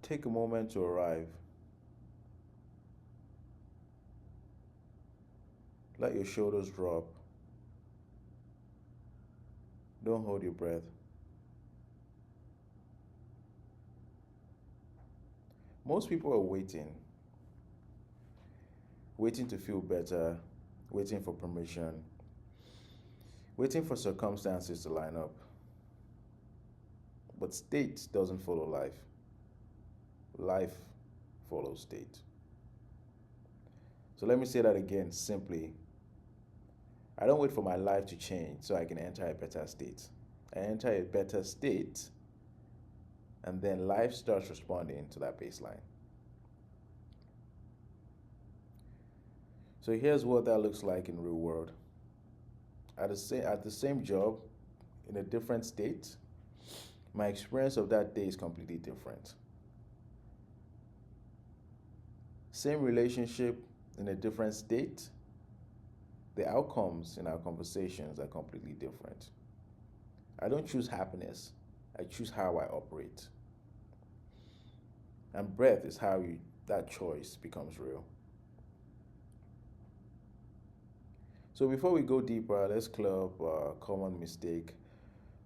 Take a moment to arrive. Let your shoulders drop. Don't hold your breath. Most people are waiting to feel better, waiting for permission, waiting for circumstances to line up. But state doesn't follow life, life follows state. So let me say that again simply. I don't wait for my life to change so I can enter a better state. I enter a better state, and then life starts responding to that baseline. So here's what that looks like in real world. At the same job, in a different state, my experience of that day is completely different. Same relationship in a different state, the outcomes in our conversations are completely different. I don't choose happiness, I choose how I operate. And breath is how that choice becomes real. So before we go deeper, let's clear up a common mistake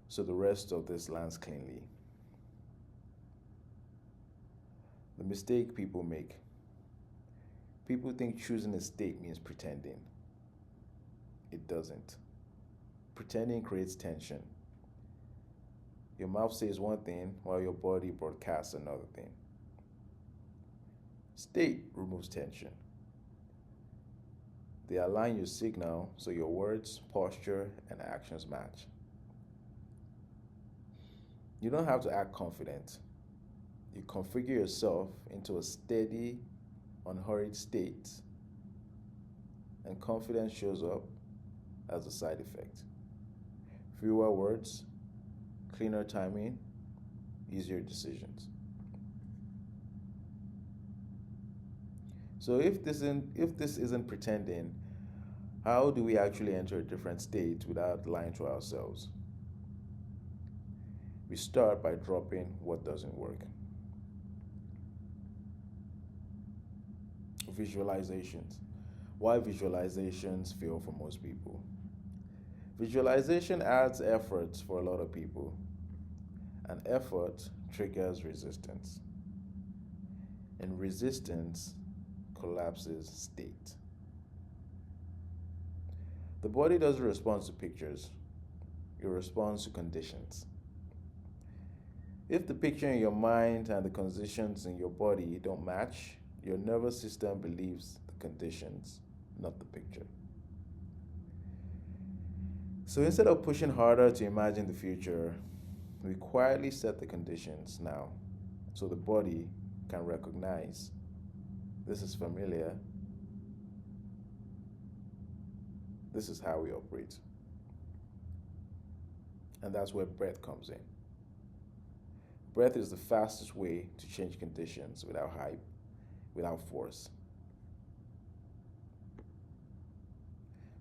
so the rest of this lands cleanly. The mistake people make. People think choosing a state means pretending. It doesn't. Pretending creates tension. Your mouth says one thing while your body broadcasts another thing. State removes tension. They align your signal so your words, posture, and actions match. You don't have to act confident. You configure yourself into a steady, unhurried state, and confidence shows up as a side effect. Fewer words, cleaner timing, easier decisions. So if this isn't pretending, how do we actually enter a different state without lying to ourselves? We start by dropping what doesn't work. Visualizations. Why visualizations fail for most people? Visualization adds effort for a lot of people, and effort triggers resistance, and resistance collapses state. The body doesn't respond to pictures, it responds to conditions. If the picture in your mind and the conditions in your body don't match, your nervous system believes the conditions, not the picture. So instead of pushing harder to imagine the future, we quietly set the conditions now so the body can recognize this is familiar, this is how we operate. And that's where breath comes in. Breath is the fastest way to change conditions without hype, without force.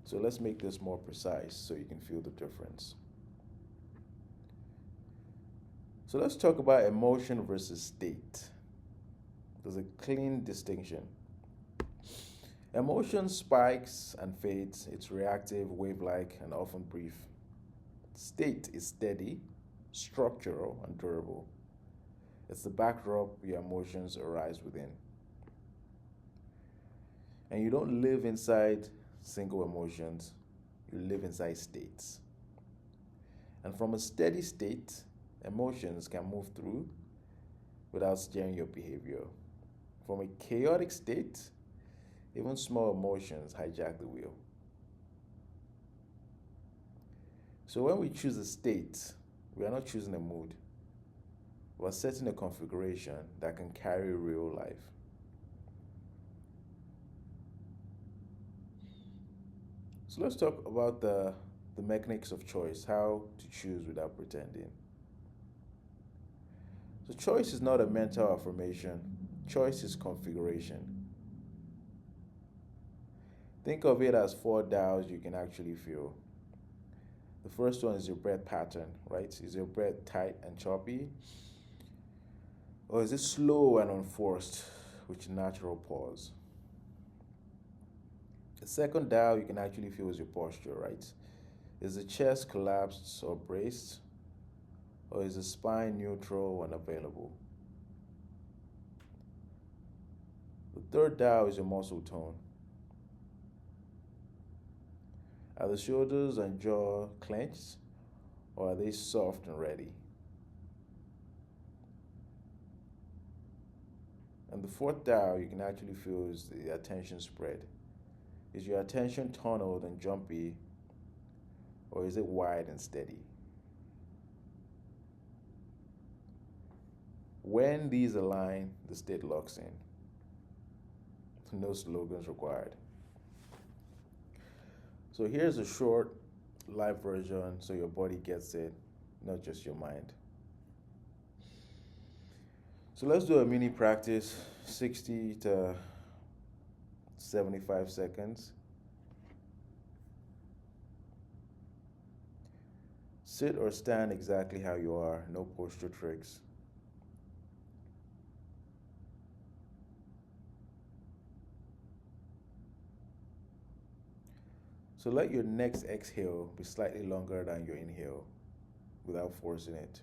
So let's make this more precise so you can feel the difference. So let's talk about emotion versus state. There's a clean distinction. Emotion spikes and fades. It's reactive, wave-like, and often brief. State is steady, structural, and durable. It's the backdrop your emotions arise within. And you don't live inside single emotions, you live inside states. And from a steady state, emotions can move through without steering your behavior. From a chaotic state, even small emotions hijack the wheel. So when we choose a state, we are not choosing a mood. We're setting a configuration that can carry real life. So let's talk about the mechanics of choice, how to choose without pretending. So choice is not a mental affirmation. Choice is configuration. Think of it as four dials you can actually feel. The first one is your breath pattern, right? Is your breath tight and choppy? Or is it slow and unforced, with natural pause? The second dial you can actually feel is your posture, right? Is the chest collapsed or braced? Or is the spine neutral and available? The third dial is your muscle tone. Are the shoulders and jaw clenched, or are they soft and ready? And the fourth dial you can actually feel is the attention spread. Is your attention tunneled and jumpy, or is it wide and steady? When these align, the state locks in. No slogans required. So here's a short live version so your body gets it, not just your mind. So let's do a mini practice, 60 to 75 seconds. Sit or stand exactly how you are, no posture tricks. So let your next exhale be slightly longer than your inhale without forcing it.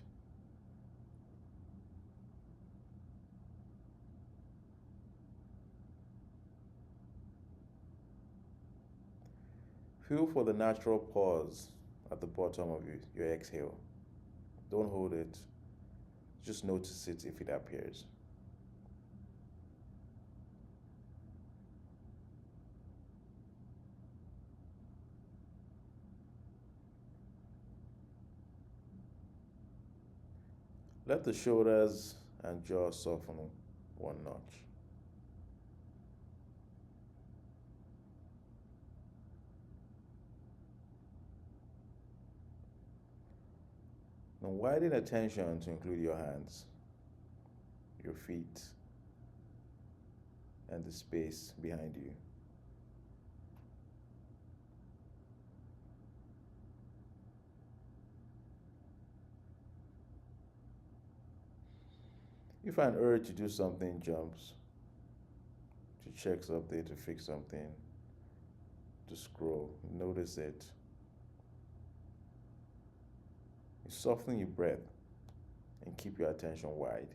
Feel for the natural pause at the bottom of your exhale. Don't hold it, just notice it if it appears. Let the shoulders and jaw soften one notch. Now widen attention to include your hands, your feet, and the space behind you. If an urge to do something jumps, to check something, to fix something, to scroll, notice it. You soften your breath and keep your attention wide.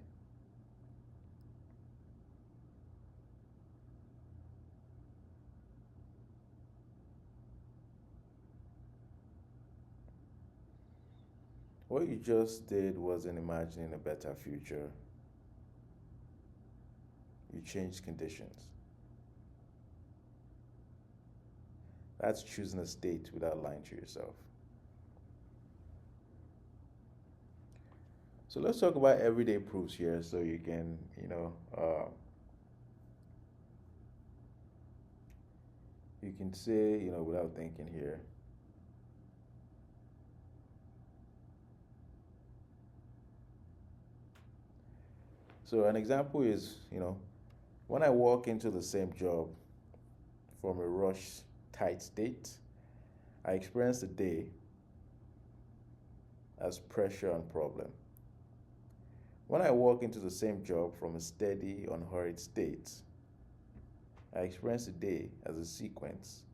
What you just did wasn't imagining a better future. You changed conditions. That's choosing a state without lying to yourself. So let's talk about everyday proofs here so you can, you can say, without thinking here. So an example is, when I walk into the same job from a rush, tight state, I experience the day as pressure and problem. When I walk into the same job from a steady, unhurried state, I experience the day as a sequence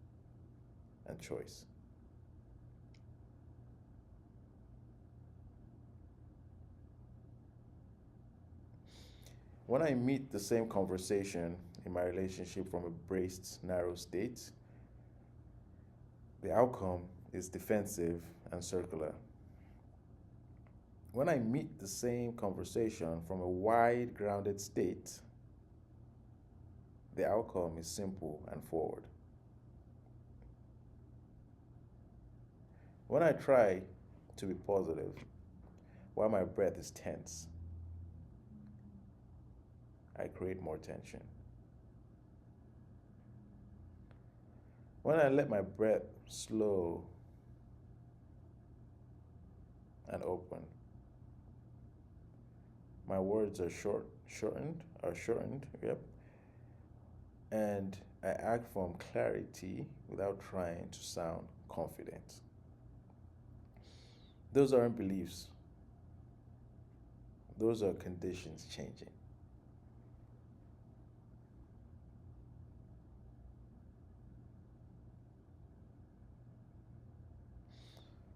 and choice. When I meet the same conversation in my relationship from a braced, narrow state, the outcome is defensive and circular. When I meet the same conversation from a wide, grounded state, the outcome is simple and forward. When I try to be positive while my breath is tense, I create more tension. When I let my breath slow and open, my words are shortened, yep. And I act from clarity without trying to sound confident. Those aren't beliefs, Those are conditions changing.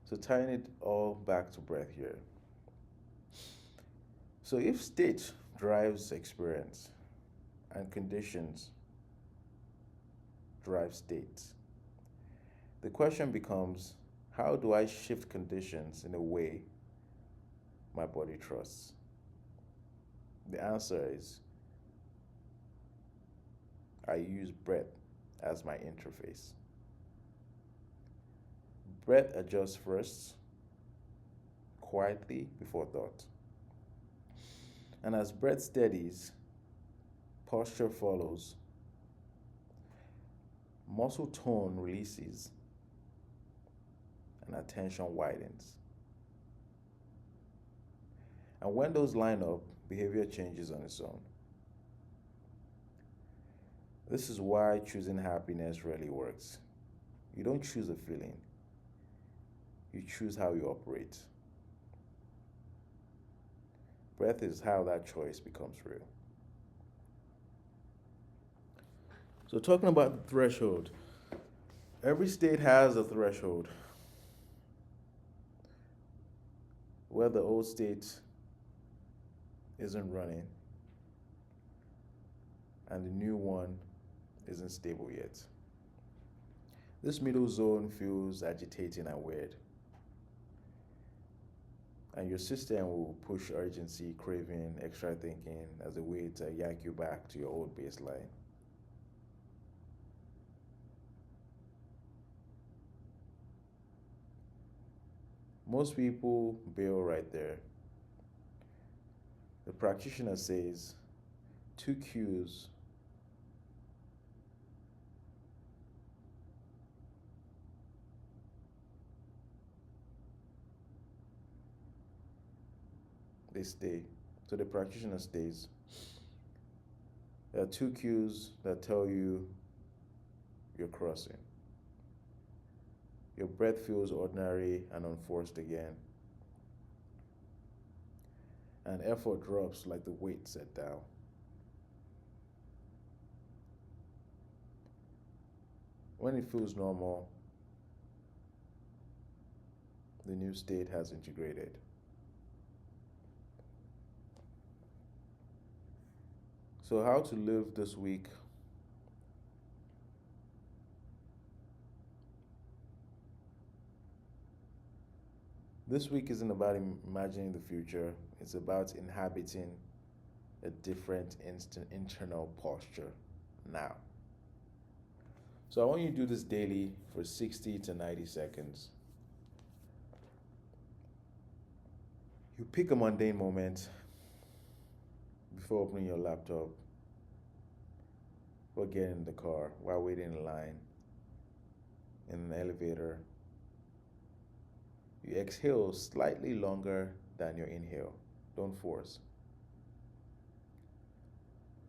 So tying it all back to breath here. So if state drives experience and conditions drive state, the question becomes, how do I shift conditions in a way my body trusts? The answer is, I use breath as my interface. Breath adjusts first, quietly before thought. And as breath steadies, posture follows, muscle tone releases, and attention widens. And when those line up, behavior changes on its own. This is why choosing happiness rarely works. You don't choose a feeling, you choose how you operate. Breath is how that choice becomes real. So, talking about the threshold, every state has a threshold where the old state isn't running and the new one isn't stable yet. This middle zone feels agitating and weird. And your system will push urgency, craving, extra thinking as a way to yak you back to your old baseline. Most people bail right there. The practitioner says two cues they stay. So the practitioner stays. There are two cues that tell you you're crossing. Your breath feels ordinary and unforced again. And effort drops like the weight set down. When it feels normal, the new state has integrated. So, how to live this week? This week isn't about imagining the future, it's about inhabiting a different internal posture now. So, I want you to do this daily for 60 to 90 seconds. You pick a mundane moment before opening your laptop, or getting in the car, while waiting in line, in an elevator. You exhale slightly longer than your inhale. Don't force.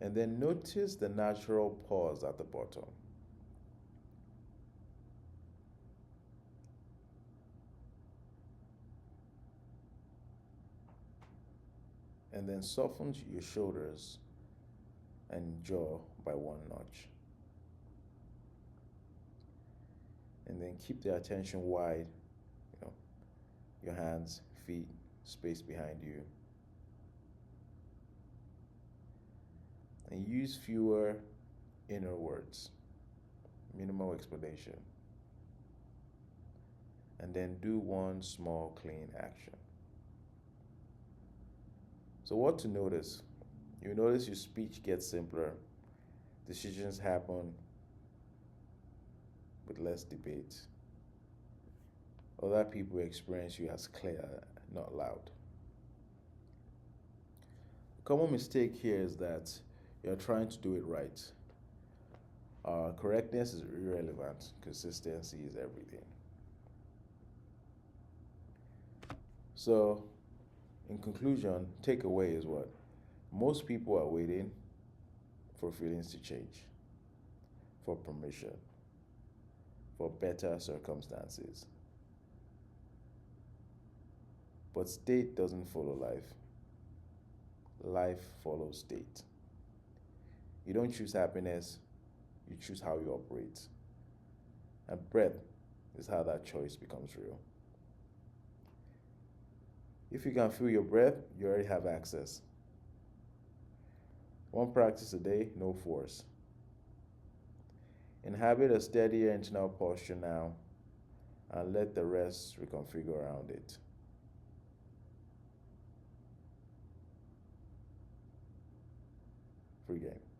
And then notice the natural pause at the bottom. And then soften your shoulders and jaw by one notch. And then keep the attention wide, you know, your hands, feet, space behind you. And use fewer inner words, minimal explanation. And then do one small, clean action. So, what to notice? You notice your speech gets simpler, decisions happen with less debate. Other people experience you as clear, not loud. A common mistake here is that you're trying to do it right. Correctness is irrelevant, consistency is everything. So, in conclusion, takeaway is what? Most people are waiting for feelings to change, for permission, for better circumstances. But state doesn't follow life, life follows state. You don't choose happiness, you choose how you operate. And breath is how that choice becomes real. If you can feel your breath, you already have access. One practice a day, no force. Inhabit a steadier internal posture now and let the rest reconfigure around it. Free game.